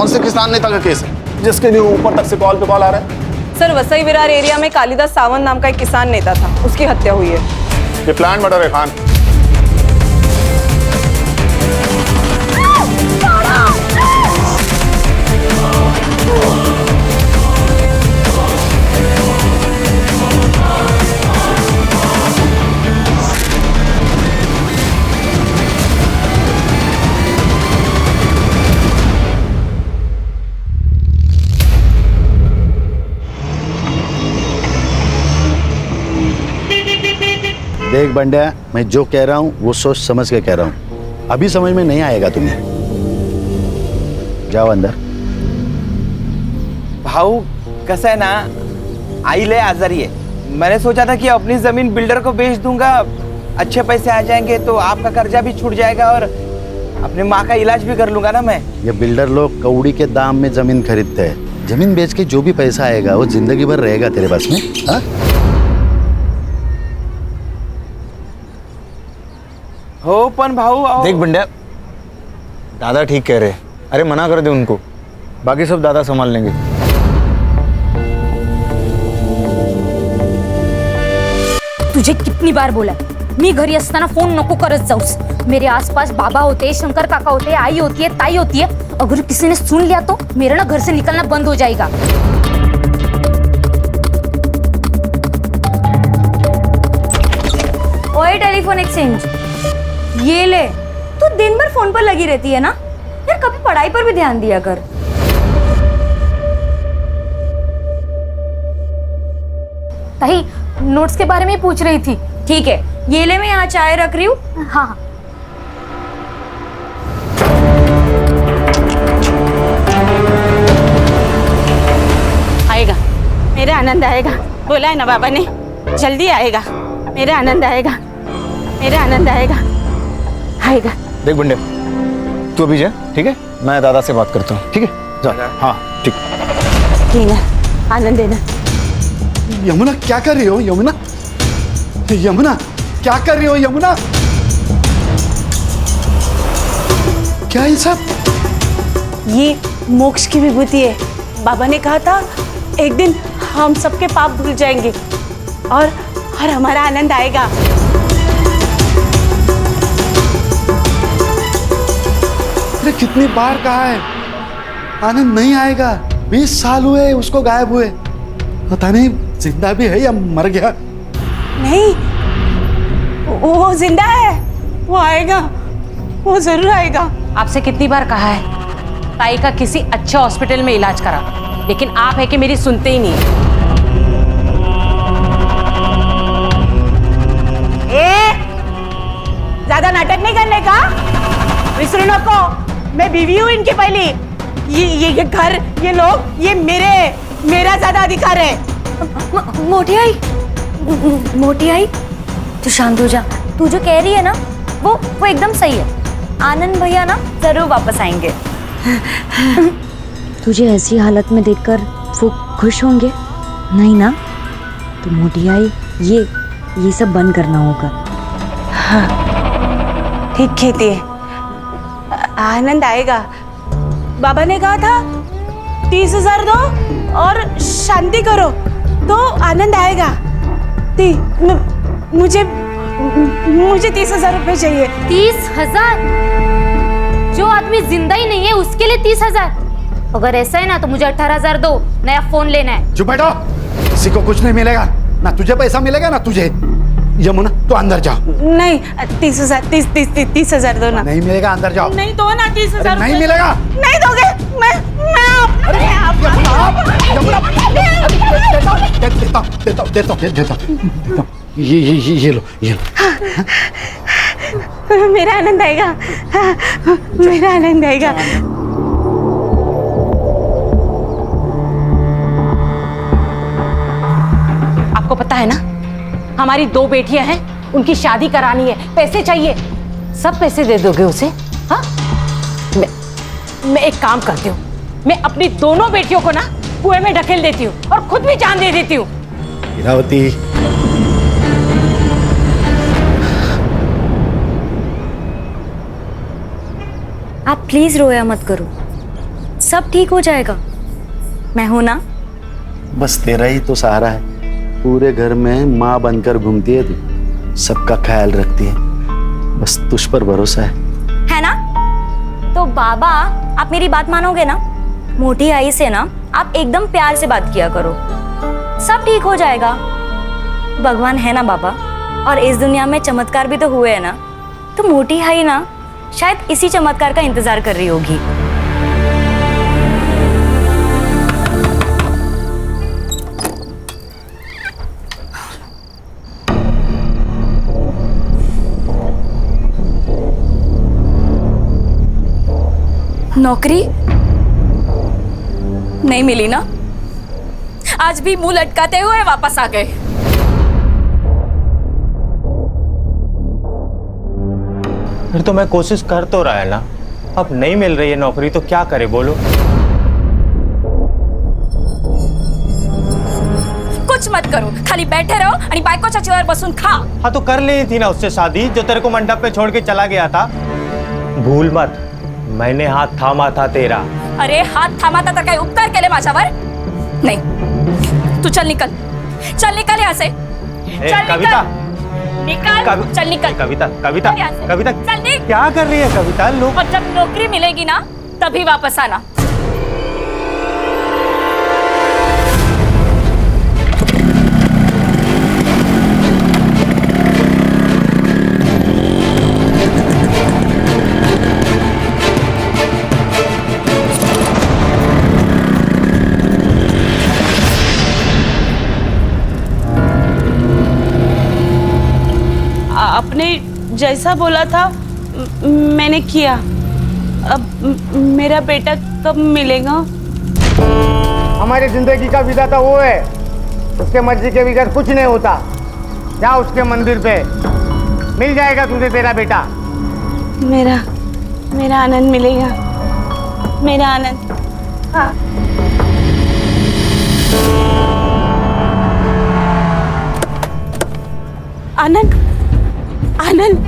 कौन से किसान नेता का केस है जिसके लिए ऊपर तक से कॉल पे कॉल आ रहा है? सर, वसई विरार एरिया में कालिदास सावंत नाम का एक किसान नेता था, उसकी हत्या हुई है। ये प्लान मर्डर है खान। देख बंड्या, मैं जो कह रहा हूँ वो सोच समझ के कह रहा हूँ। अभी समझ में नहीं आएगा तुम्हें। जाओ अंदर। भाऊ कसं आहे ना, आई ले आजारी है। मैंने सोचा था कि अपनी जमीन बिल्डर को बेच दूंगा, अच्छे पैसे आ जाएंगे तो आपका कर्जा भी छूट जाएगा और अपने माँ का इलाज भी कर लूंगा ना मैं। ये बिल्डर लोग कौड़ी के दाम में जमीन खरीदते हैं। जमीन बेच के जो भी पैसा आएगा वो जिंदगी भर रहेगा तेरे पास में। हाँ? हो पण भाऊ देख बंड्या, दादा ठीक कह रहे। अरे मना कर दे उनको, बाकी सब दादा संभाल लेंगे। तुझे कितनी बार बोला मी घरी असताना फोन नको करत जाऊस। मेरे आसपास बाबा होते, शंकर काका होते, आई होती है, ताई होती है। अगर किसी ने सुन लिया तो मेरा ना घर से निकलना बंद हो जाएगा। ओए टेलीफोन एक्सचेंज, ये ले। तू दिन भर फोन पर लगी रहती है ना यार, कभी पढ़ाई पर भी ध्यान दिया कर। ताई नोट्स के बारे में पूछ रही थी। ठीक है, ये ले, मैं यहाँ चाय रख रही हूँ। हाँ हाँ। आएगा, मेरा आनंद आएगा। बोला है ना बाबा ने, जल्दी आएगा। मेरा आनंद आएगा, मेरा आनंद आएगा, आएगा। देख बंड्या, तू अभी जा, ठीक है? मैं दादा से बात करता हूँ, ठीक है? जा। हाँ ठीक। देना आनंद, देना। यमुना क्या कर रही हो? यमुना, यमुना क्या कर रही हो? यमुना, क्या ये सब? ये मोक्ष की विभूति है। बाबा ने कहा था एक दिन हम सबके पाप धुल जाएंगे और हमारा आनंद आएगा। अरे कितनी बार कहा है आनंद नहीं आएगा। 20 साल हुए उसको गायब हुए, पता नहीं जिंदा भी है या मर गया। नहीं, वो जिंदा है, वो आएगा, वो जरूर आएगा। आपसे कितनी बार कहा है ताई का किसी अच्छे हॉस्पिटल में इलाज करा, लेकिन आप है कि मेरी सुनते ही नहीं है। ज्यादा नाटक नहीं करने का, विसरू नको। मैं बीवी हूँ इनकी पहली। ये घर, ये लोग, ये मेरा ज्यादा अधिकार है। मोटी आई, मोटी आई, तू शांत हो जा। तू जो कह रही है ना वो एकदम सही है। आनंद भैया ना जरूर वापस आएंगे। तुझे ऐसी हालत में देखकर वो खुश होंगे नहीं ना? तो मोटी आई, ये सब बंद करना होगा। हाँ, ठीक कहती है। आनंद आएगा। बाबा ने कहा था 30,000 दो और शांति करो तो आनंद आएगा। मुझे 30,000 रुपए चाहिए। 30,000? जो आदमी जिंदा ही नहीं है उसके लिए 30,000? अगर ऐसा है ना तो मुझे 18,000 दो, नया फोन लेना है। चुप बैठो, किसी को कुछ नहीं मिलेगा। ना तुझे पैसा मिलेगा ना तुझे। यमुना तो अंदर जाओ। नहीं, 30,000 दो ना। नहीं मिलेगा, अंदर जाओ। नहीं दो ना 30,000। नहीं मिलेगा। नहीं दोगे? मैं देता। ये लो। मेरा आनंद आएगा, मेरा आनंद आएगा। आपको पता है ना, हमारी 2 बेटियां हैं, उनकी शादी करानी है, पैसे चाहिए। सब पैसे दे दोगे उसे? हाँ, मैं एक काम करती हूँ, मैं अपनी दोनों बेटियों को ना कुएं में ढकेल देती हूँ और खुद भी जान दे देती हूँ। इरावती, आप प्लीज रोया मत करो। सब ठीक हो जाएगा। मैं हूं ना। बस तेरा ही तो सहारा है। पूरे घर में माँ बनकर घूमती है तू, सबका ख्याल रखती है, बस तुझ पर भरोसा है ना? तो बाबा आप मेरी बात मानोगे ना? मोटी आई से ना आप एकदम प्यार से बात किया करो, सब ठीक हो जाएगा। भगवान है ना बाबा, और इस दुनिया में चमत्कार भी तो हुए हैं ना, तो मोटी आई ना शायद इसी चमत्कार का इंतजार कर रही होगी। नौकरी नहीं मिली ना, आज भी मुंह लटकाते हुए वापस आ गए। फिर तो मैं कोशिश कर तो रहा है ना, अब नहीं मिल रही है नौकरी तो क्या करे बोलो। कुछ मत करो, खाली बैठे रहो आणि बायको चचीवर बसून खा। हाँ तो कर ली थी ना उससे शादी, जो तेरे को मंडप पे छोड़ के चला गया था। भूल मत, मैंने हाथ थामा था तेरा। अरे हात थांबा तर काय उपकार केले माझ्यावर? नाही, तू चल निकल, चल निकल यहाँ से। चल कविता निकल, चल निकल। कविता कविता यहाँ से। कविता चल निकल। क्या कर रही है कविता? लोग और जब नौकरी मिलेगी ना तभी वापस आना। आपने जैसा बोला था मैंने किया। अब मेरा बेटा कब मिलेगा? हमारी जिंदगी का विधाता वो है, उसके मर्जी के बगैर कुछ नहीं होता। जा उसके मंदिर पे, मिल जाएगा तुझे तेरा बेटा। मेरा आनंद मिलेगा, मेरा आनंद। हाँ। आनंद आनंद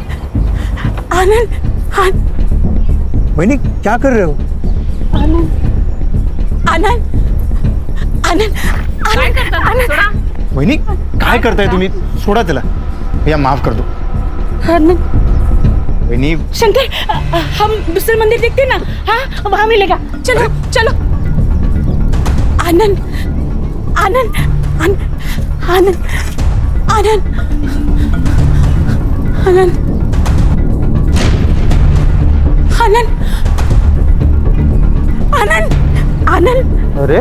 आनंद आनंद। वहीनी क्या कर रहे हो? आनंद आनंद आनंद आनंद। वहीनी काय करताय तुम्ही? सोडा त्याला, भैया माफ कर दो। आनंद वहीनी शंकर, हम दूसरे मंदिर देखते ना, हाँ वहां मिलेगा। चलो चलो। आनंद आनंद आनंद आनंद आनंद आनंद आनंद आनंद आनंद। अरे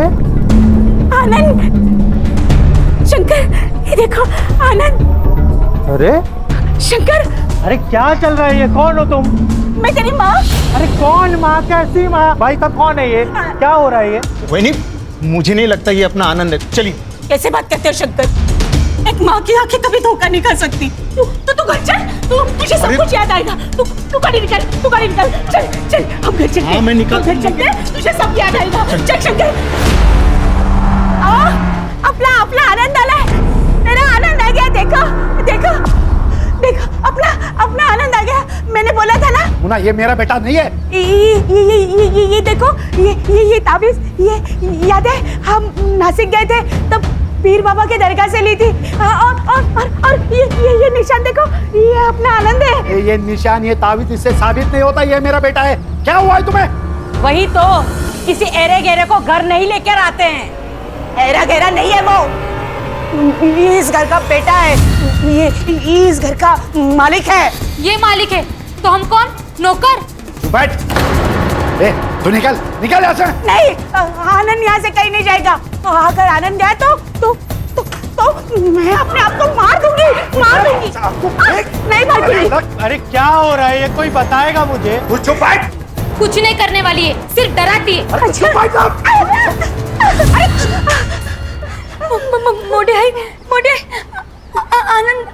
आनंद, शंकर ये देखो आनंद। अरे शंकर, अरे क्या चल रहा है ये? कौन हो तुम? मैं तेरी माँ। अरे कौन माँ? कैसी माँ? भाई साहब कौन है ये? क्या हो रहा है ये? वही मुझे नहीं लगता ये अपना आनंद है। चलिए। कैसे बात करते हो शंकर? एक माँ की आंखें कभी धोखा नहीं खा सकती। तू घर चल, तुझे सब कुछ याद आएगा। तू गाड़ी निकाल, चल चल हम घर चलते। हाँ, मैं निकाल- घर चलते, तुझे सब याद आएगा। चल शंकर। अपना आनंद आला है, मेरा आनंद आ गया। देखो देखो देखो, अपना आनंद आ गया। मैंने बोला था ना। मुन्ना ये मेरा बेटा नहीं है। ये देखो, ये ताबीज, ये याद है हम नासिक गए थे तब पीर बाबा के दरगाह से ली थी। और ये निशान देखो, ये अपना आनंद है। ये निशान, ये ताबीज इससे साबित नहीं होता ये मेरा बेटा है। क्या हुआ है तुम्हें? वही तो, किसी एरे गेरे को घर नहीं लेकर आते हैं। एरा गहरा नहीं है वो, ये इस घर का बेटा है। ये इस घर का मालिक है। ये मालिक है तो हम कौन? नौकर? तू बैठ। ए, तू निकल यहाँ से। नहीं, आनंद यहाँ से कहीं नहीं जाएगा। अगर आनंद गया तो मैं अपने आप को मार दूंगी। नहीं मारती। अरे क्या हो रहा है ये? कोई बताएगा मुझे? तू चुप बैठ। कुछ नहीं करने वाली है, सिर्फ डराती है। अरे चुप बैठ आप। मोटे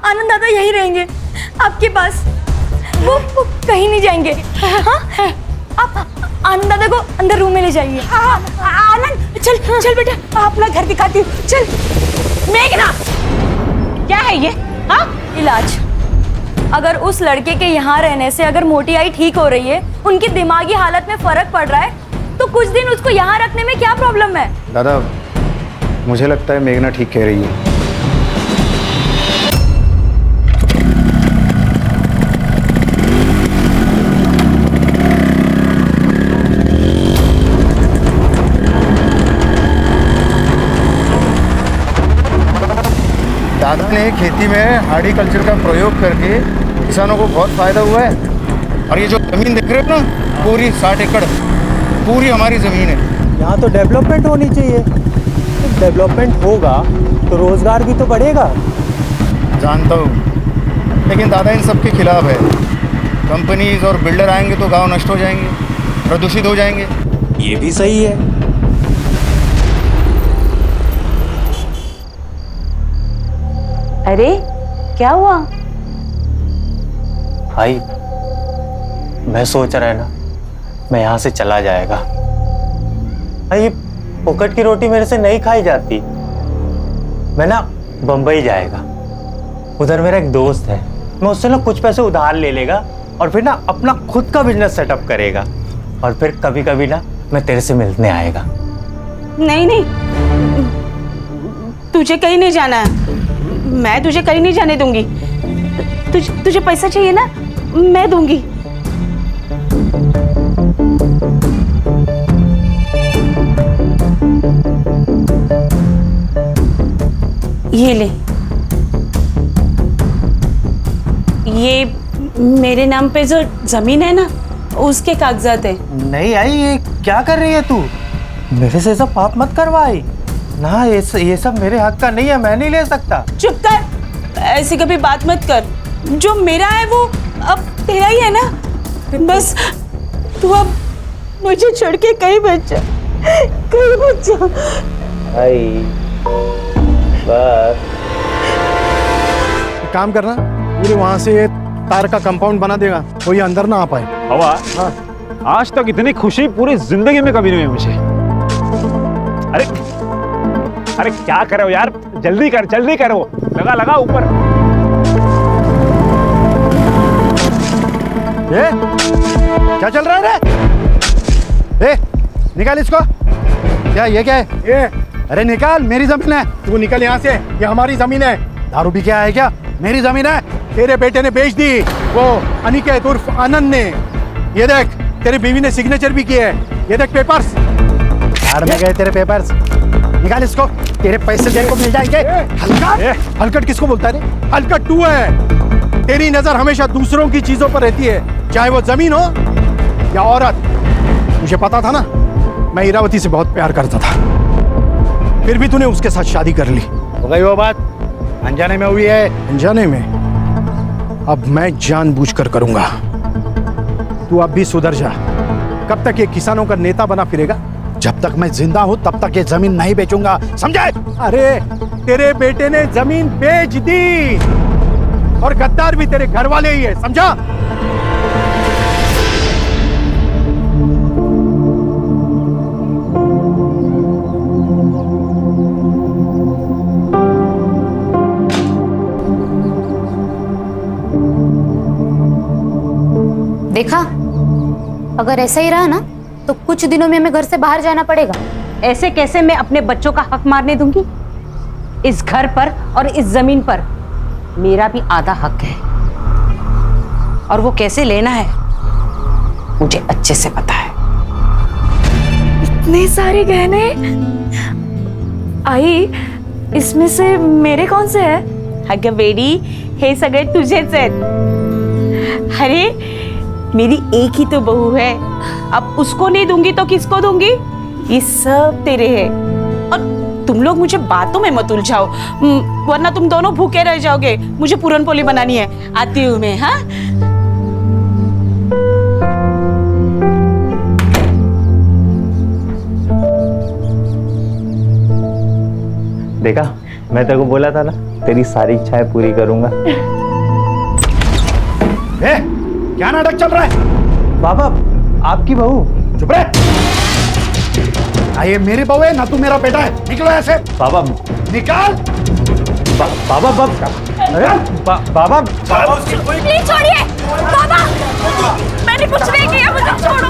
आनंद दादा यही रहेंगे आपके पास, वो कहीं नहीं जाएंगे। हाँ? आप आनंद दादा को अंदर रूम में ले जाइए। आनंद चल बेटा, अपना घर दिखाती हूँ। चल। मेघना, क्या है ये? हाँ? इलाज। अगर उस लड़के के यहाँ रहने से अगर मोटी आई ठीक हो रही है, उनकी दिमागी हालत में फर्क पड़ रहा है, तो कुछ दिन उसको यहाँ रखने में क्या प्रॉब्लम है? दादा, मुझे लगता है मेघना ठीक कह रही है। दादा ने खेती में हार्टिकल्चर का प्रयोग करके किसानों को बहुत फायदा हुआ है। और ये जो जमीन देख रहे हो ना, पूरी 60 एकड़ पूरी हमारी जमीन है। यहाँ तो डेवलपमेंट होनी चाहिए। डेवलपमेंट होगा तो रोजगार भी तो बढ़ेगा। जानता हूँ, लेकिन दादा इन सब के खिलाफ है। कंपनीज और बिल्डर आएंगे तो गांव नष्ट हो जाएंगे, प्रदूषित हो जाएंगे। ये भी सही है। अरे क्या हुआ? भाई, मैं सोच रहा है ना, मैं यहाँ से चला जाएगा। भाई, फोकट की रोटी मेरे से नहीं खाई जाती। मैं ना बम्बई जाएगा। उधर मेरा एक दोस्त है, मैं उससे ना कुछ पैसे उधार ले लेगा और फिर ना अपना खुद का बिजनेस सेटअप करेगा। और फिर कभी कभी ना मैं तेरे से मिलने आएगा। नहीं नहीं, तुझे कहीं नहीं जाना है। मैं तुझे कहीं नहीं जाने दूंगी। तुझे पैसा चाहिए ना, मैं दूंगी। ये ले, ये मेरे नाम पे जो जमीन है ना, उसके कागजात है। नहीं आई, ये क्या कर रही है तू? मेरे से सब पाप मत करवाई ना। ये सब मेरे हक का नहीं है, मैं नहीं ले सकता। चुप कर, ऐसी कभी बात मत कर। जो मेरा है वो अब तेरा ही है ना। बस तू अब मुझे छोड़ के कहीं मत जा, कहीं मत जा। बस एक काम करना, पूरे वहां से ये तार का कंपाउंड बना देगा, कोई अंदर ना आ पाए। हवा, आज तक इतनी खुशी पूरी जिंदगी में कभी नहीं हुई मुझे। अरे क्या कर रहे हो यार, जल्दी करो, लगा ऊपर। ये क्या चल रहा है रे? निकाल इसको। क्या ये क्या है ये? अरे निकाल, मेरी जमीन है। तू निकल यहाँ से, ये हमारी जमीन है। दारू भी क्या है क्या? मेरी जमीन है। तेरे बेटे ने बेच दी, वो अनिकेत उर्फ आनंद ने। ये देख, तेरी बीवी ने सिग्नेचर भी किए है। ये देख पेपर्स। यार में गए तेरे पेपर्स, निकाल इसको, तेरे पैसे देने को मिल जाएंगे। हलकट, हलकट किसको बोलता है रे? हलकट तू है। तेरी नजर हमेशा दूसरों की चीजों पर रहती है, चाहे वो जमीन हो या औरत। मुझे पता था ना, मैं इरावती से बहुत प्यार करता था, फिर भी तूने उसके साथ शादी कर ली। हो गई वो बात, अनजाने में हुई है। अनजाने में? अब मैं जानबूझकर करूंगा। तू अब भी सुधर जा। कब तक ये किसानों का नेता बना फिरेगा? जब तक मैं जिंदा हूं तब तक ये जमीन नहीं बेचूंगा, समझे? अरे तेरे बेटे ने जमीन बेच दी, और गद्दार भी तेरे घर वाले ही है, समझा? देखा, अगर ऐसा ही रहा ना तो कुछ दिनों में हमें घर से बाहर जाना पड़ेगा। ऐसे कैसे मैं अपने बच्चों का हक मारने दूंगी? इस घर पर और इस जमीन पर मेरा भी आधा हक है, और वो कैसे लेना है मुझे अच्छे से पता है। इतने सारे गहने। आई, इसमें से मेरे कौन से है? अगं बेडी, हे सगळे तुझेच आहेत। अरे मेरी एक ही तो बहू है, अब उसको नहीं दूंगी तो किसको दूंगी? ये सब तेरे हैं। और तुम लोग मुझे बातों में मत उलझाओ, वरना तुम दोनों भूखे रह जाओगे। मुझे पूरनपोली बनानी है, आती हूँ मैं। हाँ, देखा, मैं तेरे को बोला था ना, तेरी सारी इच्छाएं पूरी करूंगा। क्या नाटक चल रहा है? बाबा, आपकी बहू। चुप रहे। ये मेरी बहू है ना, तू मेरा बेटा है। निकलो ऐसे। बाबा निकाल। बाबा बाबा प्लीज छोड़िए बाबा, मैंने कुछ नहीं किया, मुझे छोड़ो।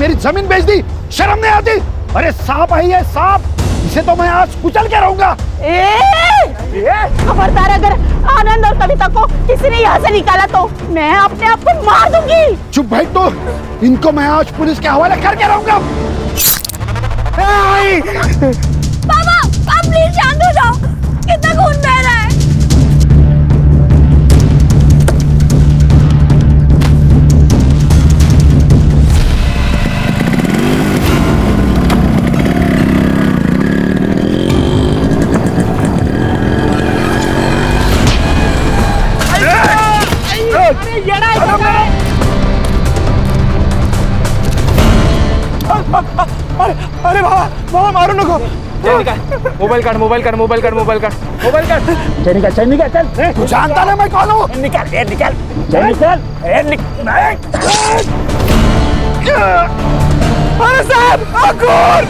मेरी जमीन बेच दी, शर्म नहीं आती? अरे सांप है ये सांप, इसे तो मैं आज कुचल के रहूंगा। खबरदार, अगर आनंद और कविता को किसी ने यहाँ से निकाला तो मैं अपने आप को मार दूंगी। चुप भाई, तो इनको मैं आज पुलिस के हवाले करके रहूंगा। पापा, आप प्लीज शांत हो जाओ, कितना खून बह रहा है। अरे बाबा मारो नको। मोबाइल काट, मोबाइल काट, मोबाइल काट, मोबाइल काट, मोबाइल काट। चल निकल चल। तू जानता ना मैं कौन हूँ? निकल अरे साहब, अंकुर!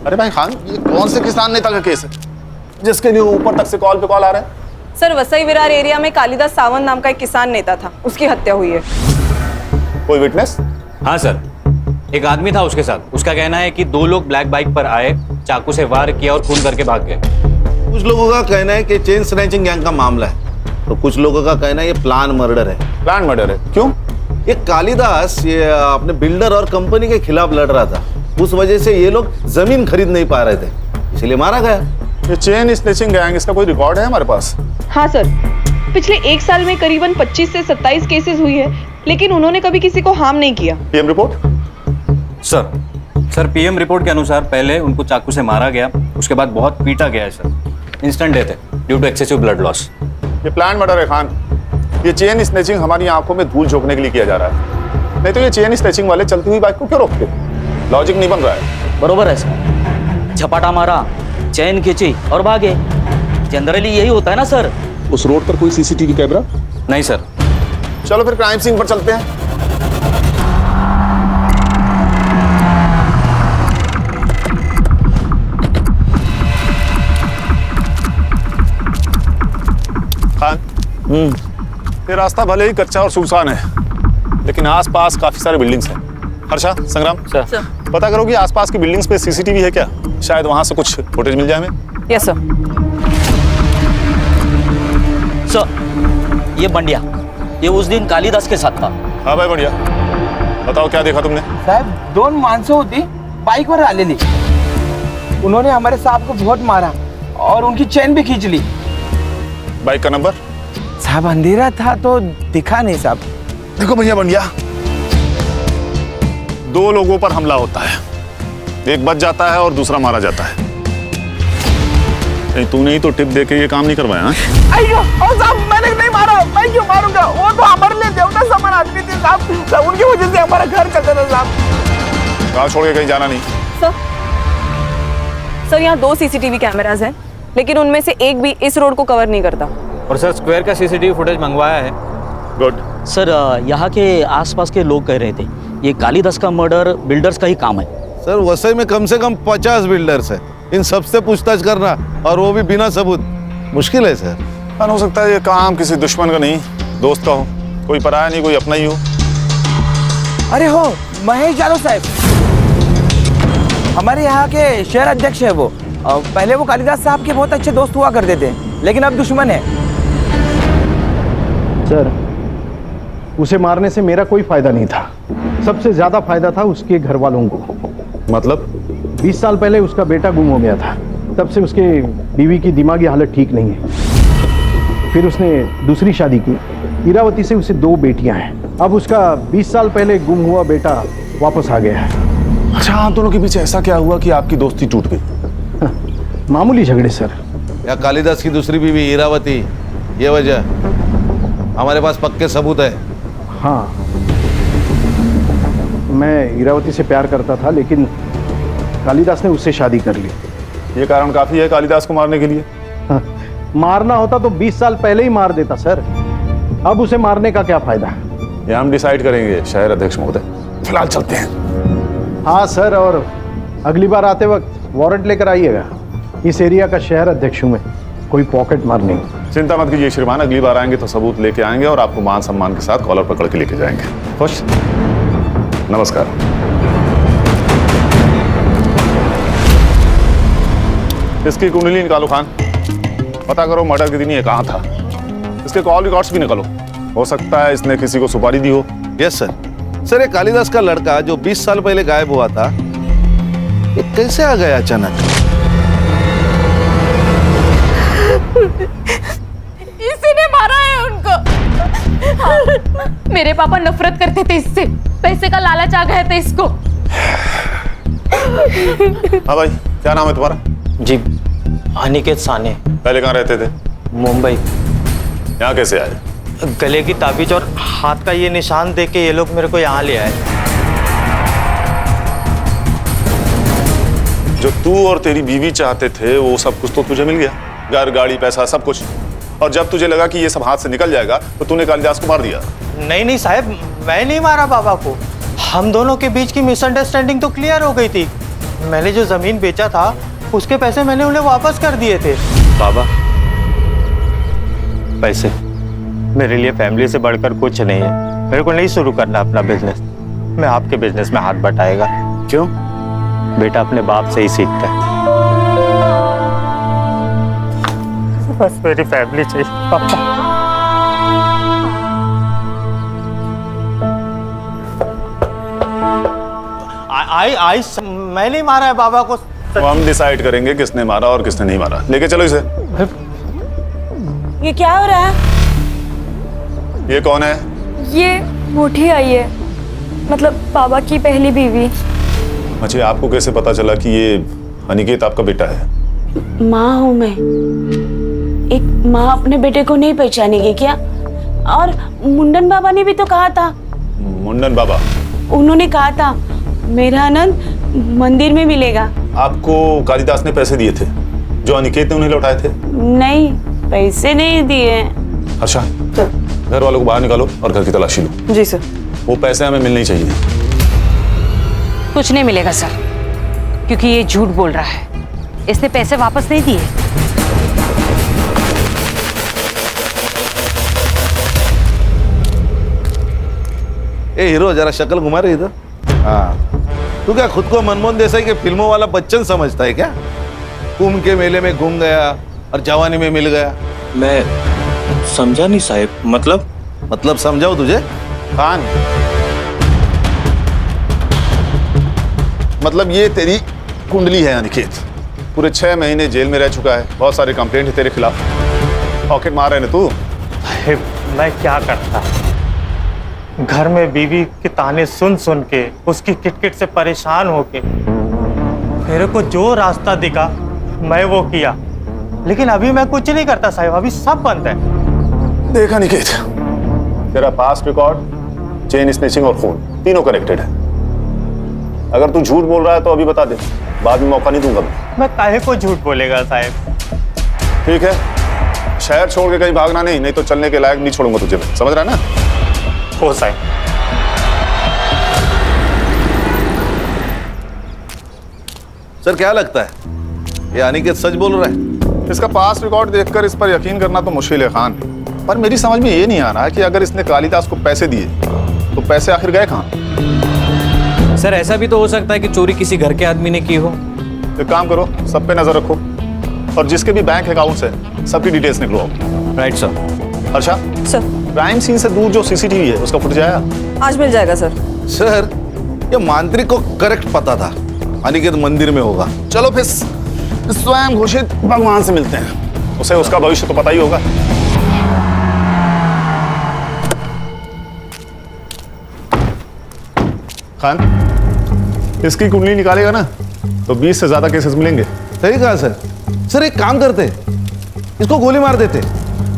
अरे भाई खान, ये कौन से किसान नेता का केस है जिसके लिए ऊपर तक से कॉल पे कॉल आ रहे हैं? सर, वसई विरार एरिया में कालिदास सावंत नाम का एक किसान नेता था, उसकी हत्या हुई है। कोई विटनेस? हाँ सर, एक आदमी था उसके साथ। उसका कहना है कि 2 लोग ब्लैक बाइक पर आए, चाकू से वार किया और खून करके भाग गए। कुछ लोगों का कहना है कि चेन स्नैचिंग गैंग का मामला है, तो कुछ लोगों का कहना है ये प्लान मर्डर है। प्लान मर्डर है? क्यों? ये कालिदास ये अपने बिल्डर और कंपनी के खिलाफ लड़ रहा था, उस वजह से ये लोग जमीन खरीद नहीं पा रहे थे, इसलिए मारा गया। ये चेन स्नैचिंग गैंग, इसका कोई रिकॉर्ड है हमारे पास? हाँ सर, पिछले 1 साल में करीबन 25 से 27 केसेस हुई है, लेकिन उन्होंने कभी किसी को हार्म नहीं किया। PM report? Sir PM report के अनुसार पहले उनको चाकू से मारा गया, उसके बाद बहुत पीटा गया है सर। इंस्टेंट डेथ है due to excessive blood loss. ये प्लान मर्डर है खान। ये चेन स्नैचिंग हमारी आंखों में धूल झोंकने के लिए किया जा रहा है, नहीं तो ये चेन स्नैचिंग वाले चलती हुई बाइक को क्यों रोकते? लॉजिक नहीं बन रहा है। बरोबर है सर, झपाटा मारा, चैन खींची और भागे। जनरली यही होता है ना सर। उस रोड पर कोई सीसीटीवी कैमरा? नहीं सर। चलो फिर क्राइम सीन पर चलते हैं। खान, ये रास्ता भले ही कच्चा और सुनसान है, लेकिन आसपास काफी सारे बिल्डिंग्स हैं। हर्षा, संग्राम, सर पता करो कि आसपास की बिल्डिंग्स पे सीसीटीवी है क्या? शायद वहां से कुछ फुटेज मिल जाए हमें। Yes sir. सर, ये बंडिया, ये उस दिन कालिदास के साथ था। हाँ भाई बढ़िया, बताओ क्या देखा तुमने? साहब, 2 माणसं होती, बाईकवर आलेली। उन्होंने हमारे साहब को बहुत मारा और उनकी चेन भी खींच ली। बाइक का नंबर? साहब अंधेरा था तो दिखा नहीं साहब। देखो भैया बंडिया, 2 लोगों पर हमला होता है, एक बच जाता है और दूसरा मारा जाता है। नहीं तूने ही तो टिप दे के ये काम नहीं करवाया? अयो साहब, मैंने नहीं मारा, मैं क्यों मारूंगा? वो तो हमारे लिए देवता समान आदमी थे साहब, उनकी वजह से हमारा घर चलता था साहब। गाँव छोड़ के कहीं जाना नहीं। सर यहाँ 2 सीसीटीवी कैमरास हैं, लेकिन उनमें से एक भी इस रोड को कवर नहीं करता। और सर स्क्वायर का सीसीटीवी फुटेज मंगवाया है। गुड। सर, यहाँ के आसपास के लोग कह रहे थे ये कालिदास का मर्डर बिल्डर्स का ही काम है। सर वसई में कम से कम 50 बिल्डर्स है, इन सबसे पूछताछ करना और वो भी बिना सबूत मुश्किल है सर। हो सकता है ये काम किसी दुश्मन का नहीं, दोस्त का हो, कोई पराया नहीं कोई अपना ही हो। अरे हो, महेश यादव साहब हमारे यहाँ के शहर अध्यक्ष है वो। पहले वो कालिदास साहब के बहुत अच्छे दोस्त हुआ करते थे, लेकिन अब दुश्मन है। सर, उसे मारने से मेरा कोई फायदा नहीं था, सबसे ज्यादा फायदा था उसके घर वालों को। मतलब? 20 साल पहले उसका बेटा गुम हो गया था, तब से उसके बीवी की दिमागी हालत ठीक नहीं है। फिर उसने दूसरी शादी की, इरावती से उसे 2 बेटियां हैं। अब उसका 20 साल पहले गुम हुआ बेटा वापस आ गया है। अच्छा, आप दोनों के बीच ऐसा क्या हुआ कि आपकी दोस्ती टूट गई? मामूली झगड़े सर। या कालिदास की दूसरी बीवी इरावती, ये वजह? हमारे पास पक्के सबूत है। हाँ, मैं इरावती से प्यार करता था, लेकिन कालिदास ने उससे शादी कर ली। ये कारण काफी है कालिदास को मारने के लिए? मारना होता तो 20 साल पहले ही मार देता सर, अब उसे मारने का क्या फायदा? ये हम डिसाइड करेंगे शहर अध्यक्ष महोदय। फिलहाल चलते हैं। हाँ सर, और अगली बार आते वक्त वारंट लेकर आइएगा। इस एरिया का शहर अध्यक्ष हूँ मैं, कोई पॉकेट मार नहीं। चिंता मत कीजिए श्रीमान, अगली बार आएंगे तो सबूत लेके आएंगे और आपको मान सम्मान के साथ कॉलर पकड़ के लेके जाएंगे। खुश? नमस्कार। इसकी कुंडली निकालो खान, पता करो मर्डर के दिन ये कहाँ था। इसके कॉल रिकॉर्ड्स भी निकालो, हो सकता है इसने किसी को सुपारी दी हो। Yes sir. सर, ये कालिदास का लड़का जो 20 साल पहले गायब हुआ था, ये कैसे आ गया अचानक? इसी ने मारा है उनको। हाँ, मेरे पापा नफरत करते थे इससे, पैसे का लालच आ गया था इसको। हाँ भाई, क्या नाम है तुम्हारा? जी, अनिकेत साने। पहले कहाँ रहते थे? मुंबई। यहाँ कैसे आए? गले की ताबीज और हाथ का ये निशान देख के ये लोग मेरे को यहाँ ले आए। जो तू और तेरी बीवी चाहते थे वो सब कुछ तो तुझे मिल गया, घर, गाड़ी, पैसा, सब कुछ। और जब तुझे लगा कि ये सब हाथ से निकल जाएगा तो तूने कालिदास को मार दिया। नहीं नहीं साहब, मैं नहीं मारा बाबा को। हम दोनों के बीच की मिसअंडरस्टैंडिंग तो क्लियर हो गई थी। मैंने जो जमीन बेचा था उसके पैसे मैंने उन्हें वापस कर दिए थे। बाबा, पैसे मेरे लिए फैमिली से बढ़कर कुछ नहीं है। मेरे को नहीं शुरू करना अपना बिजनेस। मैं आपके बिजनेस में हाथ बटाएगा। क्यों? बेटा अपने बाप से ही सीखता है। बस मेरी फैमिली चाहिए पापा। मैं नहीं मारा है बाबा को। तो हम डिसाइड करेंगे किसने मारा और किसने नहीं मारा। लेके चलो इसे। ये क्या हो रहा है? ये कौन है? ये बूढ़ी आई है, मतलब बाबा की पहली बीवी। अच्छा, आपको कैसे पता चला कि ये अनिकेत आपका बेटा है? माँ हूँ मैं। एक माँ अपने बेटे को नहीं पहचानेगी क्या? और मुंडन बाबा ने भी तो कहा था। मुंडन बाबा? उन्होंने कहा था मेरा आनंद मंदिर में मिलेगा। आपको कालिदास ने पैसे दिए थे जो अनिकेत ने उन्हें लौटाए थे? नहीं, पैसे नहीं दिए। अच्छा, घर वालों को बाहर निकालो और घर की तलाशी लो। जी सर। वो पैसे हमें मिलने ही चाहिए। कुछ नहीं मिलेगा सर, क्योंकि ये झूठ बोल रहा है। इसने पैसे वापस नहीं दिए। ए हीरो, जरा शक्ल घुमा रही इधर। हाँ, तू क्या खुद को मनमोहन देसाई के फिल्मों वाला बच्चन समझता है क्या? कुंभ के मेले में घूम गया और जवानी में मिल गया। मैं समझा नहीं साहब। मतलब समझाओ तुझे? खान, मतलब ये तेरी कुंडली है अनिकेत। पूरे 6 महीने जेल में रह चुका है, बहुत सारे कंप्लेंट है तेरे खिलाफ। पॉकेट मार रहे ना तू। मैं क्या करता? घर में बीवी के ताने सुन सुन के, उसकी किटकिट से परेशान होके मेरे को जो रास्ता दिखा मैं वो किया। लेकिन अभी मैं कुछ नहीं करता साहब, अभी सब बंद है। देखा निकेत, तेरा पास्ट रिकॉर्ड, चेन स्नेचिंग और खून तीनों कनेक्टेड है। अगर तू झूठ बोल रहा है तो अभी बता दे, बाद में मौका नहीं दूंगा मैं काहे को झूठ बोलेगा साहब? ठीक है, शहर छोड़ के कहीं भागना नहीं तो चलने के लायक नहीं छोड़ूंगा तुझे मैं, समझ रहा है ना? हो साहब। सर, क्या लगता है ये अनिकेत सच बोल रहा है? इसका पास्ट रिकॉर्ड देखकर इस पर यकीन करना तो मुश्किल है खान, पर मेरी समझ में ये नहीं आ रहा कि अगर इसने कालिदास को पैसे दिए तो पैसे आखिर गए कहाँ? सर, ऐसा भी तो हो सकता है कि चोरी किसी घर के आदमी ने की हो। एक काम करो, सब पे नजर रखो और जिसके भी बैंक अकाउंट्स है सबकी डिटेल्स निकलवाओ। Right sir. अच्छा सर, क्राइम सीन से दूर जो सीसीटीवी है उसका फुटेज आया? आज मिल जाएगा सर। सर, ये मांत्रिक को करेक्ट पता था अनिकेत मंदिर में होगा। चलो फिर स्वयं घोषित भगवान से मिलते हैं, उसे उसका भविष्य तो पता ही होगा। खान, इसकी कुंडली निकालेगा ना तो 20 से ज्यादा केसेस मिलेंगे। सही कहा सर। सर, एक काम करते, इसको गोली मार देते,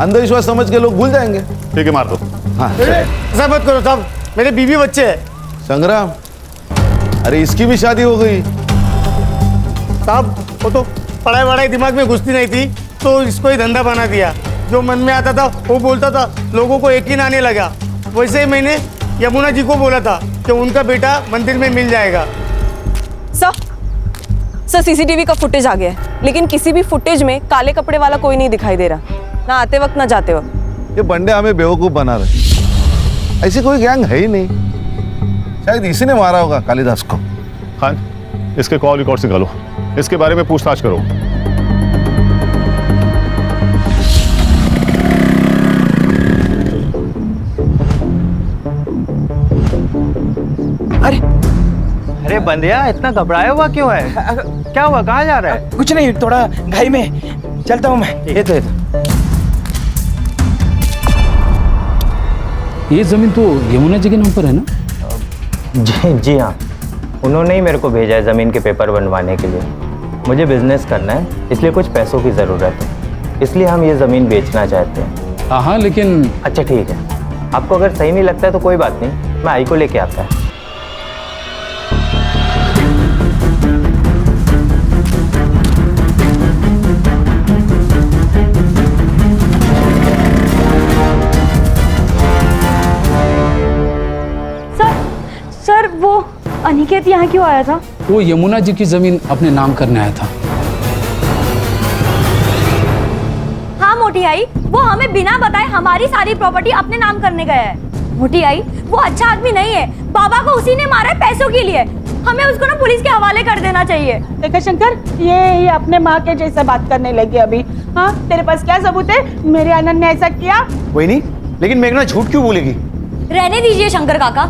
अंधविश्वास समझ के लोग भूल जाएंगे। ठीक है, मार दो। हाँ, ऐसा मत करो साहब, मेरे बीवी बच्चे हैं। संग्राम, अरे इसकी भी शादी हो गई। साहब, वो तो पढ़ाई वढ़ाई दिमाग में घुसती नहीं थी तो इसको ही धंधा बना दिया। जो मन में आता था वो बोलता था, लोगों को यकीन आने लगा। वैसे ही मैंने यमुना जी को बोला था कि उनका बेटा मंदिर में मिल जाएगा। सर सीसीटीवी का फुटेज आ गया है, लेकिन किसी भी फुटेज में काले कपड़े वाला कोई नहीं दिखाई दे रहा, ना आते वक्त ना जाते वक्त। ये बंडे हमें बेवकूफ बना रहे। ऐसी कोई गैंग है ही नहीं, शायद इसी ने मारा होगा कालिदास को। खान, इसके कॉल रिकॉर्ड निकालो, इसके बारे में पूछताछ करो। अरे बंदिया, इतना घबराया हुआ क्यों है? क्या हुआ, कहाँ जा रहा है? कुछ नहीं, थोड़ा घाई में चलता हूँ मैं। ये तो ये जमीन तो यमुना जी के नाम पर है ना? जी हाँ, उन्होंने ही मेरे को भेजा है ज़मीन के पेपर बनवाने के लिए। मुझे बिजनेस करना है, इसलिए कुछ पैसों की ज़रूरत है, इसलिए हम ये ज़मीन बेचना चाहते हैं। हाँ लेकिन अच्छा ठीक है, आपको अगर सही नहीं लगता है तो कोई बात नहीं, मैं आई को लेके आता है। सर वो अनिकेत यहाँ क्यों आया था? वो यमुना जी की जमीन अपने नाम करने आया था। हाँ मोटी आई, वो हमें बिना बताए हमारी सारी प्रॉपर्टी अपने नाम करने गया है। मोटी आई, वो अच्छा आदमी नहीं है, बाबा को उसी ने मारा है पैसों के लिए। हमें उसको ना पुलिस के हवाले कर देना चाहिए। देखा शंकर, ये अपने माँ के जैसे बात करने लगी अभी। हाँ, तेरे पास क्या सबूत है मेरे आनंद ने ऐसा किया? कोई नहीं, लेकिन मेघना झूठ क्यों बोलेगी? रहने दीजिए शंकर काका,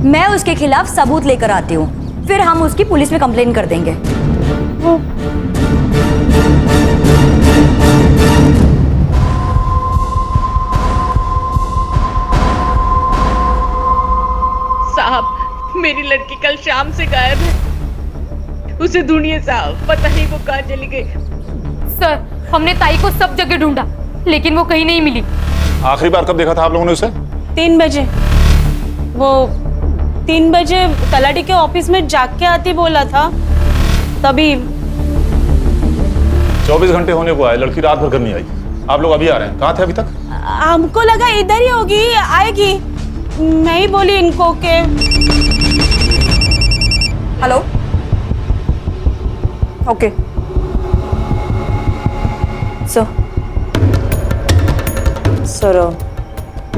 मैं उसके खिलाफ सबूत लेकर आती हूँ, फिर हम उसकी पुलिस में कंप्लेन कर देंगे। साहब, मेरी लड़की कल शाम से गायब है, उसे ढूंढिए साहब, पता नहीं वो कहाँ चली गई। सर, हमने ताई को सब जगह ढूंढा, लेकिन वो कहीं नहीं मिली। आखिरी बार कब देखा था आप लोगों ने उसे? 3 बजे। वो 3 बजे तलाटी के ऑफिस में जाग के आती बोला था, तभी। 24 घंटे होने को आए, लड़की रात भर घर नहीं आई। आप लोग अभी आ रहे हैं, कहाँ थे अभी तक? हमको लगा इधर ही होगी, आएगी। मैं ही बोली इनको के। हेलो, ओके सर,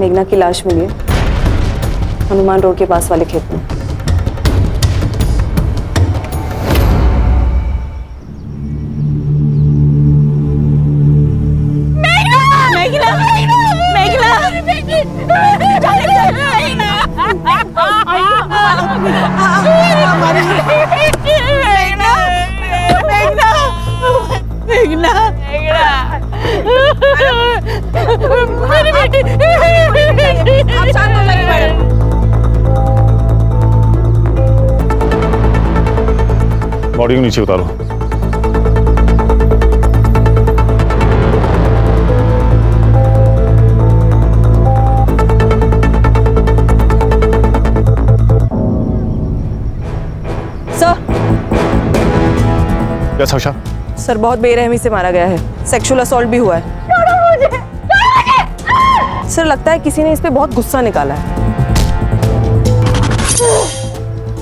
मेघना की लाश मिली है हनुमान रोड के पास वाले खेत में। मेरी बेटी, आप शांत हो जाइए मैडम। बॉडी को नीचे उतारो। सर, सर बहुत बेरहमी से मारा गया है, सेक्सुअल असॉल्ट भी हुआ है। सर लगता है किसी ने इस पे बहुत गुस्सा निकाला है।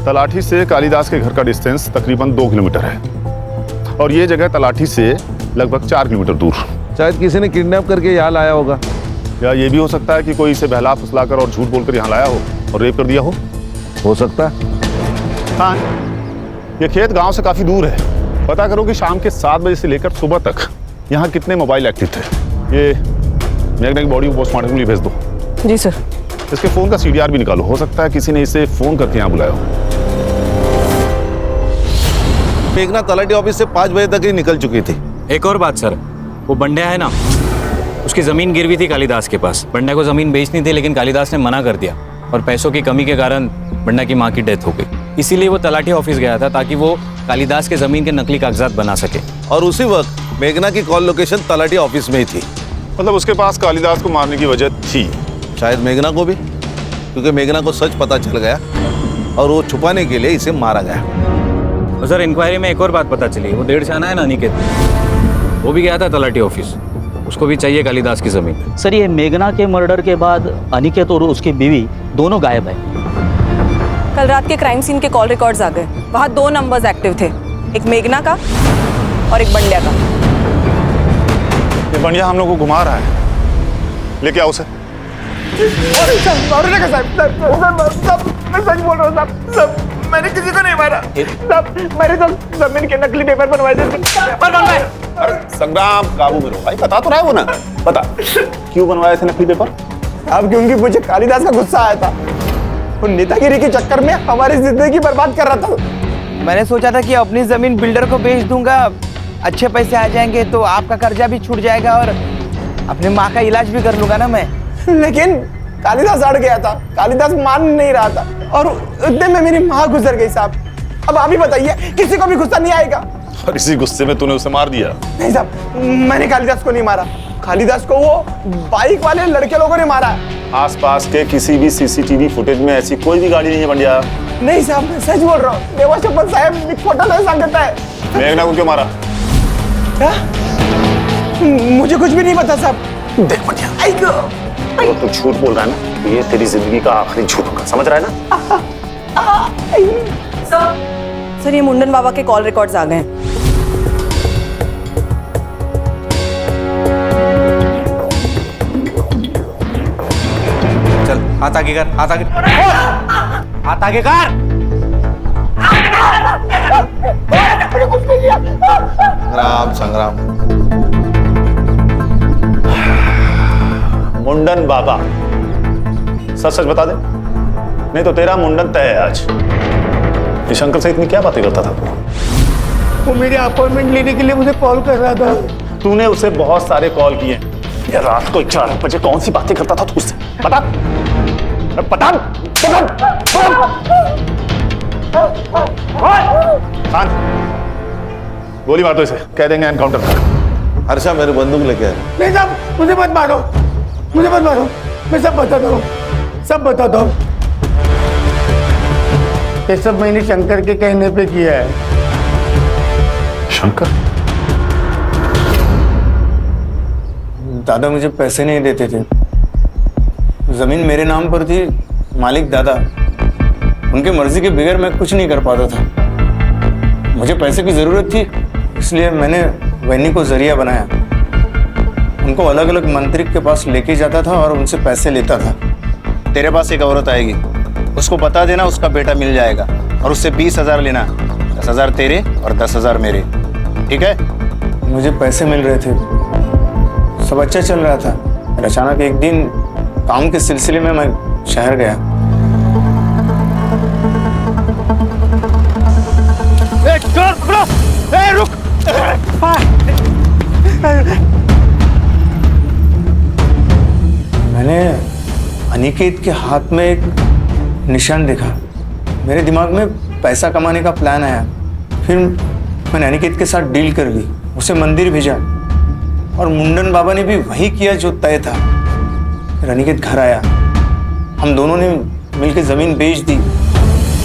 तलाठी से कालिदास के घर का डिस्टेंस तकरीबन 2 किलोमीटर है और ये जगह तलाठी से लगभग 4 किलोमीटर दूर। शायद किसी ने किडनैप करके यहाँ लाया होगा, या ये भी हो सकता है कि कोई इसे बहला फुसलाकर और झूठ बोलकर यहाँ लाया हो और रेप कर दिया हो सकता है। हाँ, ये खेत गांव से काफी दूर है। पता करो कि शाम के 7 बजे से लेकर सुबह तक यहाँ कितने मोबाइल एक्टिव थे। ये मेघना की बॉडी को पोस्टमार्टम के लिए भेज दो। जी सर। इसके फोन का सीडीआर भी निकालो, हो सकता है किसी ने इसे फोन करके यहाँ बुलाया हो। मेघना तलाटी ऑफिस से 5 बजे तक ही निकल चुकी थी। एक और बात सर, वो बंड्या है ना, उसकी जमीन गिरवी थी कालिदास के पास। बंड्या को जमीन बेचनी थी, लेकिन कालिदास ने मना कर दिया और पैसों की कमी के कारण बंड्या की माँ की डेथ हो गई। इसीलिए वो तलाठी ऑफिस गया था ताकि वो कालिदास के जमीन के नकली कागजात बना सके। और उसी वक्त मेघना की कॉल लोकेशन तलाटी ऑफिस में ही थी। मतलब उसके पास कालिदास को मारने की वजह थी। शायद मेघना को भी, क्योंकि मेघना को सच पता चल गया और वो छुपाने के लिए इसे मारा गया। और सर इंक्वायरी में एक और बात पता चली, वो 1.5 आना है ना अनिकेत, वो भी गया था तलाटी ऑफिस। उसको भी चाहिए कालिदास की जमीन। सर ये मेघना के मर्डर के बाद अनिकेत और उसकी बीवी दोनों गायब है। कल रात के क्राइम सीन के कॉल रिकॉर्ड्स आ गए। वहाँ 2 नंबर्स एक्टिव थे, एक मेघना का और एक बंड्या का। ये बंडिया हम लोग को घुमा रहा है, लेके आओ उसे। मैं सच बोल रहा हूँ साहब, मैंने किसी को नहीं मारा साहब, मैंने तो जमीन के नकली पेपर बनवाए थे। अरे संग्राम, काबू में रहो भाई, बता तो रहा है वो ना, बता क्यों बनवाए थे नकली पेपर? अब क्योंकि मुझे कालिदास का गुस्सा आया था, वो नेतागिरी के चक्कर में हमारी जिंदगी बर्बाद कर रहा था। मैंने सोचा था कि अपनी जमीन बिल्डर को बेच दूंगा, अच्छे पैसे आ जाएंगे तो आपका कर्जा भी छूट जाएगा और अपनी माँ का इलाज भी कर लूंगा ना मैं। लेकिन कालिदास अड़ गया था, कालिदास मान नहीं रहा था और उतने में मेरी माँ गुजर गई साहब। अब आप ही बताइए, किसी को भी गुस्सा नहीं आएगा? और इसी गुस्से में तूने उसे मार दिया? नहीं साहब, मैंने कालिदास को नहीं मारा, कालिदास को वो बाइक वाले लड़के लोगों ने मारा। आसपास के किसी भी सीसीटीवी फुटेज में ऐसी कोई भी गाड़ी नहीं है बंडिया। नहीं साहब, मैं सच बोल रहा हूँ, देवा शपथ साहब खोटा नहीं सांगता है। मेघना को क्यों मारा? क्या? मुझे कुछ भी नहीं पता साहब। देख बंडिया, तो तू झूठ बोल रहा है ना, ये तेरी जिंदगी का आखिरी झूठ होगा, समझ रहा है ना? सर ये मुंडन बाबा के कॉल रिकॉर्ड्स आ गए। चल हाथ आगे कर, हाथ आगे, हाथ आगे कर। संग्राम संग्राम। मुंडन बाबा, सच सच बता दे, नहीं तो तेरा मुंडन तय है आज। ये शंकर से इतनी क्या बातें करता था तू? वो मेरी अपॉइंटमेंट लेने के लिए मुझे कॉल कर रहा था। तूने उसे बहुत सारे कॉल किए। ये रात को 11 बजे कौन सी बातें करता था तू उससे? बता बता। गोली मार दो इसे, कह देंगे एनकाउंटर। हर्षा मेरे बंदूक लेके आए। नहीं साहब, मुझे मत मारो, मुझे मत मारो, मैं सब बताता हूँ, सब बताता हूँ। ये सब मैंने शंकर के कहने पे किया है। शंकर? दादा मुझे पैसे नहीं देते थे, जमीन मेरे नाम पर थी, मालिक दादा, उनकी मर्जी के बगैर मैं कुछ नहीं कर पाता था। मुझे पैसे की जरूरत थी, इसलिए मैंने वैनी को जरिया बनाया। उनको अलग अलग मंत्रिक के पास लेके जाता था और उनसे पैसे लेता था। तेरे पास एक औरत आएगी, उसको बता देना उसका बेटा मिल जाएगा और उससे 20,000 लेना, 10,000 तेरे और 10,000 मेरे, ठीक है? मुझे पैसे मिल रहे थे, सब अच्छा चल रहा था। और अचानक एक दिन काम के सिलसिले में मैं शहर गया। रुक। मैंने अनिकेत के हाथ में एक निशान देखा। मेरे दिमाग में पैसा कमाने का प्लान आया। फिर मैंने अनिकेत के साथ डील कर ली, उसे मंदिर भेजा और मुंडन बाबा ने भी वही किया जो तय था। फिर अनिकेत घर आया, हम दोनों ने मिलकर जमीन बेच दी,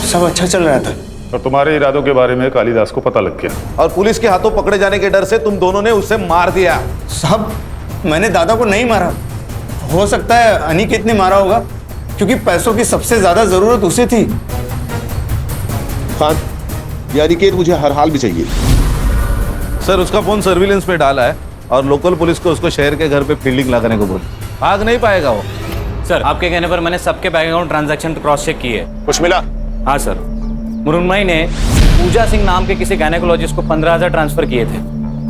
सब अच्छा चल रहा था। और तुम्हारे इरादों के बारे में कालिदास को पता लग गया और पुलिस के हाथों पकड़े जाने के डर से तुम दोनों ने उसे मार दिया। साहब मैंने दादा को नहीं मारा, हो सकता है अनिकेत ने मारा होगा, क्योंकि पैसों की सबसे ज्यादा जरूरत उसे थी। खान, ये अनिकेत मुझे हर हाल में चाहिए। सर उसका फोन सर्विलेंस पे डाला है और लोकल पुलिस को उसको शहर के घर पे फील्डिंग लगाने को बोल। भाग नहीं पाएगा वो। सर आपके कहने पर मैंने सबके bank account transaction cross check किए। कुछ मिला? हाँ सर, मुरुनमई ने पूजा सिंह नाम के किसी गायनेकोलॉजिस्ट को 15,000 ट्रांसफर किए थे।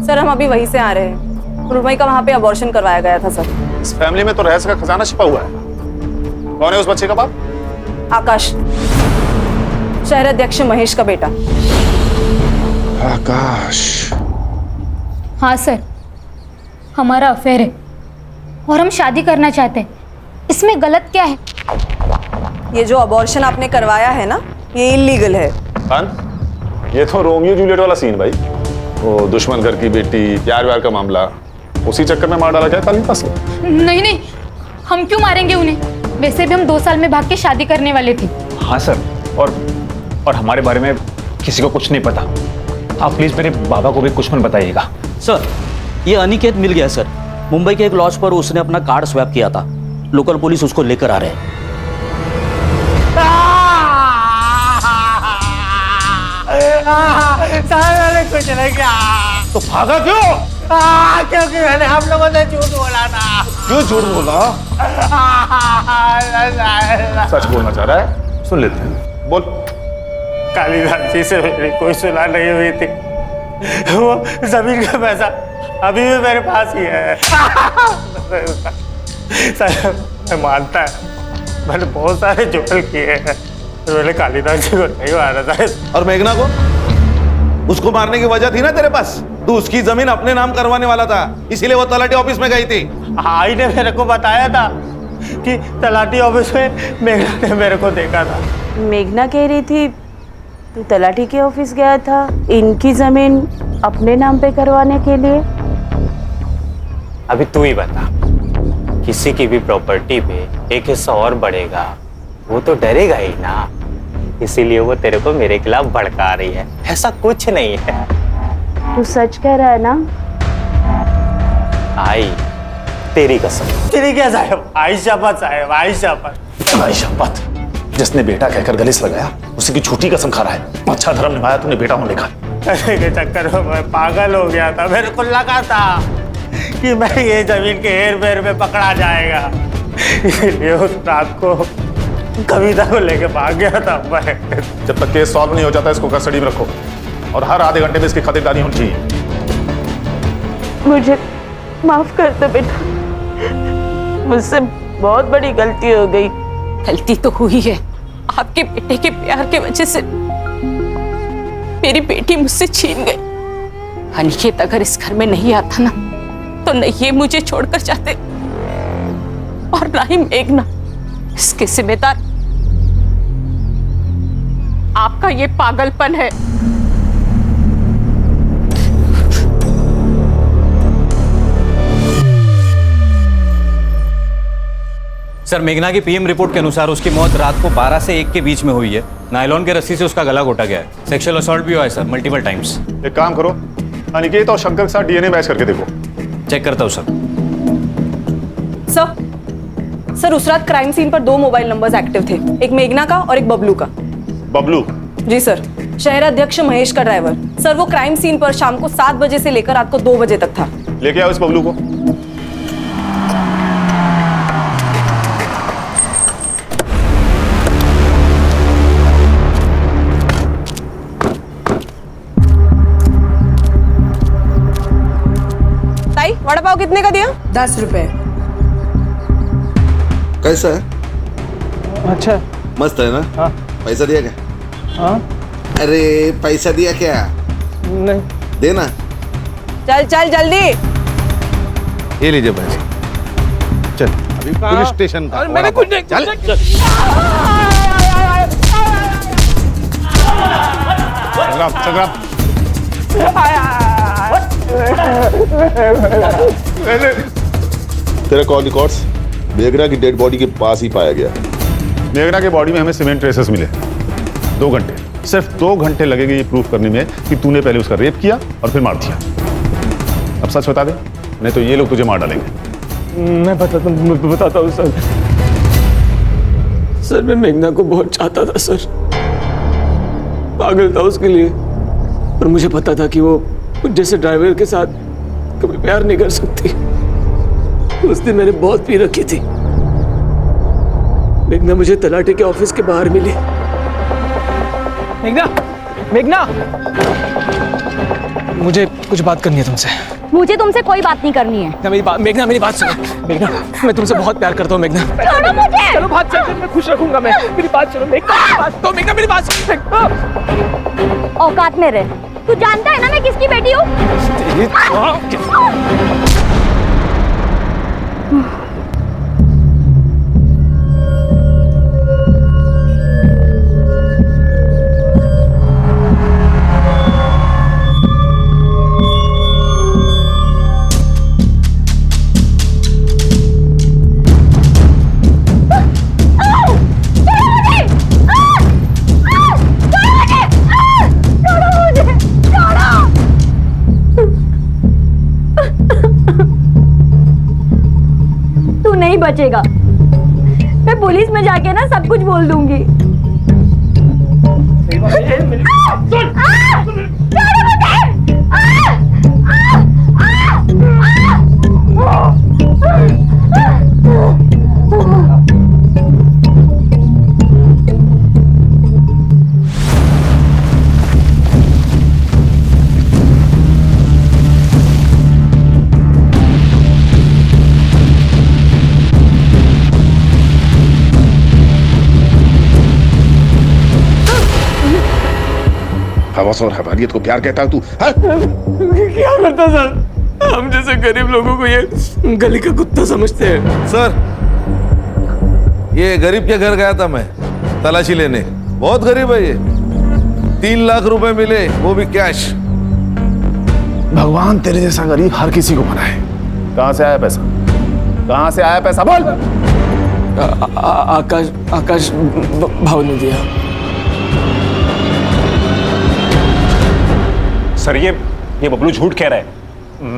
सर हम अभी वहीं से आ रहे हैं। मुरुनमई का वहाँ पे अबॉर्शन करवाया गया था सर। इस फैमिली में तो रहस्य का खजाना छिपा हुआ है। कौन है उस बच्चे का बाप? आकाश, शहर अध्यक्ष महेश का बेटा। आकाश? हाँ सर, हमारा अफेयर है और हम शादी करना चाहते हैं। इसमें गलत क्या है? ये जो अबॉर्शन आपने करवाया है ना, ये इलीगल है। खान, ये तो रोमियो जूलियट वाला सीन भाई। वो दुश्मन घर की बेटी, प्यार व्यार का मामला, उसी चक्कर में मार डाला क्या कालिदास को? नहीं नहीं, हम क्यों मारेंगे उन्हें? वैसे भी हम 2 साल में भाग के शादी करने वाले थे। हाँ सर, और हमारे बारे में किसी को कुछ नहीं पता। आप प्लीज मेरे बाबा को भी कुछ मत बताइएगा। सर ये अनिकेत मिल गया सर, मुंबई के एक लॉज पर उसने अपना कार्ड स्वैप किया था। लोकल पुलिस उसको लेकर आ रहे हैं। कुछ नहीं किया। तो भागा क्यों? क्योंकि मैंने हम लोगों ने झूठ बोला था। क्यों झूठ बोला? सच बोलना चाह रहा है, सुन लेते हैं, बोल। कालीदास जी से मेरी कोई सुलह नहीं हुई थी। वो जमीन का पैसा अभी भी मेरे पास ही है। सर, मैं मानता है मैंने बहुत सारे जुगल किए हैं, मैंने कालीदास जी को नहीं मारा था। और मेघना को? उसको मारने की वजह थी ना तेरे पास। तू उसकी जमीन अपने नाम करवाने वाला था, इसीलिए वो तलाटी ऑफिस में गई थी। आई ने मेरे को बताया था कि तलाटी ऑफिस में मेघना ने मेरे को देखा था। मेघना कह रही थी तू तलाटी के ऑफिस गया था इनकी जमीन अपने नाम पे करवाने के लिए। अभी तू ही बता, किसी की भी प्रॉपर्टी पे एक हिस्सा और बढ़ेगा, वो तो डरेगा ही ना। इसीलिए वो तेरे को मेरे खिलाफ भड़का रही है। ऐसा कुछ नहीं है। तू सच कह रहा है ना? आई तेरी कसम। तेरी क्या साहब? आई शपथ साहब, आई शपथ। आई शपथ। जिसने बेटा कहकर गले से लगाया उसी की झूठी कसम खा रहा है। अच्छा धर्म निभाया तूने बेटा होने का। पैसे के चक्कर में मैं पागल हो गया था। मेरे को लगा था कि मैं ये जमीन के हेर फेर में पकड़ा जाएगा, इसलिए उस रात को कविता को लेके भाग गया था मैं। जब तक केस सॉल्व नहीं हो जाता इसको कस्टडी में रखो और हर आधे घंटे में इसकी खातिरदारी होनी चाहिए। मुझे माफ कर दो बेटा, मुझसे बहुत बड़ी गलती हो गई। गलती तो हुई है। आपके बेटे के प्यार के वजह से मेरी बेटी मुझसे छीन गई। अनिकेत अगर इस घर में नहीं आता ना, तो न ये मुझे छोड़कर जाते और ना ही मेघना। इसके जिम्मेदार आपका ये पागलपन है। सर, मेघना की पीएम रिपोर्ट के अनुसार उसकी मौत रात को 12 से 1 के बीच में हुई है। नायलॉन के रस्सी से उसका गला घोटा गया है। सेक्सुअल असॉल्ट भी हुआ है सर, मल्टीपल टाइम्स। एक काम करो, अनिकेत और शंकर के साथ डीएनए मैच करके देखो। चेक करता हूँ सर। सर उस रात क्राइम सीन पर 2 मोबाइल नंबर्स एक्टिव थे, एक मेघना का और एक बबलू का। बबलू? जी सर, शहर अध्यक्ष महेश का ड्राइवर। सर वो क्राइम सीन पर शाम को 7 बजे से लेकर रात को 2 बजे तक था। लेके आओ इस बबलू को। ताई, वड़ा पाव कितने का दिया? 10 रुपए। कैसा है? अच्छा मस्त है ना? हाँ। पैसा दिया क्या? हाँ? अरे पैसा दिया क्या? नहीं। देना। चल चल जल्दी। ये लीजिए पैसे। चल अभी पुलिस स्टेशन का। मैंने कुछ नहीं। चल संग्राम। तेरा कॉल रिकॉर्ड्स मेघना की डेड बॉडी के पास ही पाया गया। मेघना के बॉडी में हमें सीमेंट ट्रेसेस मिले। 2 घंटे, सिर्फ 2 घंटे लगेंगे ये प्रूफ करने में कि तूने पहले उसका रेप किया और फिर मार दिया। अब सच बता दे, नहीं तो ये लोग तुझे मार डालेंगे। मैं बताता हूँ सर। सर मैं मेघना को बहुत चाहता था सर, पागल था उसके लिए, और मुझे पता था कि वो जैसे ड्राइवर के साथ कभी प्यार नहीं कर सकती। उस दिन मैंने बहुत पी रखी थी। मेघना मुझे तलाटे के ऑफिस के बाहर मिली। मेघना, मेघना, मुझे कुछ बात करनी है तुमसे। मुझे तुमसे कोई बात नहीं करनी है। मेघना मेरी बात सुनो। मेघना, मैं तुमसे बहुत प्यार करता हूँ मेघना। छोड़ो मुझे। चलो बात चलते, मैं खुश रखूंगा। मैं मेरी बात सुनो मेघना। तो मेघना मेरी बात सुनो। औकात में रह। तू जानता है ना मैं किसकी बेटी हूँ? बचेगा। मैं पुलिस में जाके ना सब कुछ बोल दूंगी। हवस और हवालियत को प्यार कहता है तू? क्या करता सर? हम जैसे गरीब लोगों को ये गली का कुत्ता समझते हैं। सर, ये गरीब के घर गया था मैं तलाशी लेने। बहुत गरीब है ये। 3 लाख रुपए मिले, वो भी कैश। भगवान तेरे जैसा गरीब हर किसी को बनाए। कहां से आया पैसा? कहां से आया पैसा बोल? आकाश भाव ने दिया। सर ये बबलू झूठ कह रहा है।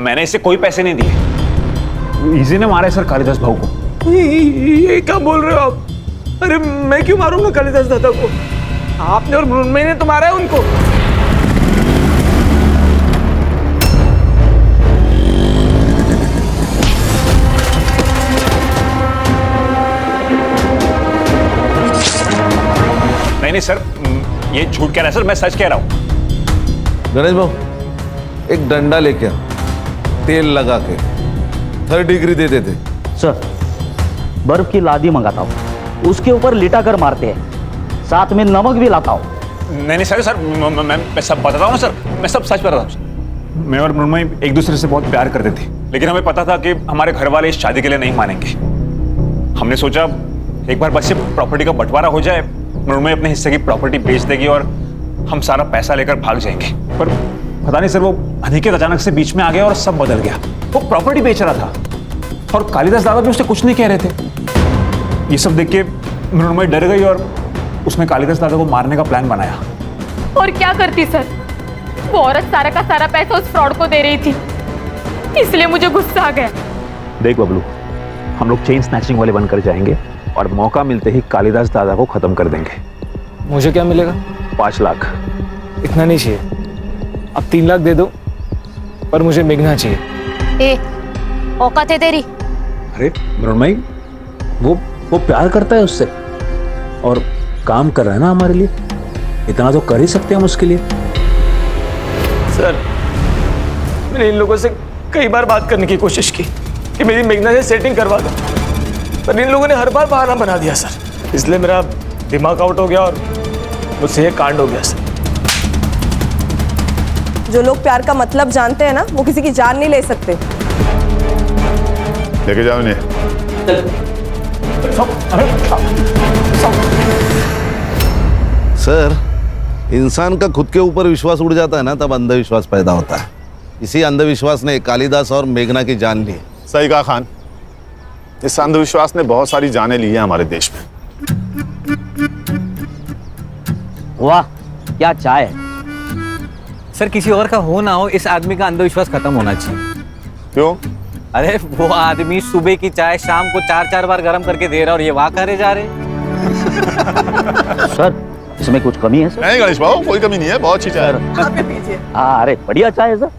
मैंने इसे कोई पैसे नहीं दिए। इजी ने मारा है सर कालिदास भाऊ को। ये क्या बोल रहे हो आप? अरे मैं क्यों मारूंगा कालिदास दादा को? आपने और मृण्मयी ने तो मारा है उनको। नहीं सर, ये झूठ कह रहा है सर, मैं सच कह रहा हूँ। गणेश भाऊ, एक डंडा लेके आ, तेल लगा के 3rd डिग्री दे देते। सर, बर्फ की लादी मंगाता हूँ, उसके ऊपर लिटा कर मारते हैं, साथ में नमक भी लाता हूँ। नहीं सर, मैं सब बताता हूँ ना सर, मैं सब सच बताता हूँ। मैं और मृण्मयी एक दूसरे से बहुत प्यार करते थे, लेकिन हमें पता था कि हमारे घर वाले इस शादी के लिए नहीं मानेंगे। हमने सोचा एक बार बस ये प्रॉपर्टी का बंटवारा हो जाए, मृण्मयी अपने हिस्से की प्रॉपर्टी बेच देगी और हम सारा पैसा लेकर भाग जाएंगे। पर पता नहीं सर, वो अनिकेत अचानक से बीच में आ गया और सब बदल गया। वो प्रॉपर्टी बेच रहा था और कालिदास दादा भी उससे कुछ नहीं कह रहे थे। ये सब देख के मृण्मयी डर गई और उसने कालिदास दादा को मारने का प्लान बनाया। और क्या करती सर, वो औरत सारा का सारा पैसा उस फ्रॉड को दे रही थी, इसलिए मुझे गुस्सा आ गया। देख बबलू, हम लोग चेन स्नैचिंग वाले बनकर जाएंगे और मौका मिलते ही कालिदास दादा को खत्म कर देंगे। मुझे क्या मिलेगा? 5 लाख। इतना नहीं चाहिए, अब 3 लाख दे दो, पर मुझे मेघना चाहिए। ए, औकात है तेरी? अरे मृण्मयी, वो प्यार करता है उससे और काम कर रहा है ना हमारे लिए, इतना तो कर ही सकते हैं हम उसके लिए। सर, मैंने इन लोगों से कई बार बात करने की कोशिश की कि मेरी मेघना से सेटिंग करवा दो, पर इन लोगों ने हर बार बहाना बना दिया सर। इसलिए मेरा दिमाग आउट हो गया और मुझसे ये कांड हो गया सर। जो लोग प्यार का मतलब जानते हैं ना, वो किसी की जान नहीं ले सकते। लेके जाओ इन्हें। सर, इंसान का खुद के ऊपर विश्वास उड़ जाता है ना, तब अंधविश्वास पैदा होता है। इसी अंधविश्वास ने कालिदास और मेघना की जान ली। सही कहा खान, इस अंधविश्वास ने बहुत सारी जानें ली है हमारे देश में। वाह, क्या चाय है। सर, किसी और का हो ना हो, इस आदमी का अंधविश्वास खत्म होना चाहिए। क्यों? अरे वो आदमी सुबह की चाय शाम को 4-4 बार गर्म करके दे रहा और ये वाह करे जा रहे। सर, इसमें कुछ कमी है सर? नहीं गणेश भाऊ, कोई कमी नहीं है, बहुत अच्छी चाय है। अरे बढ़िया चाय है सर।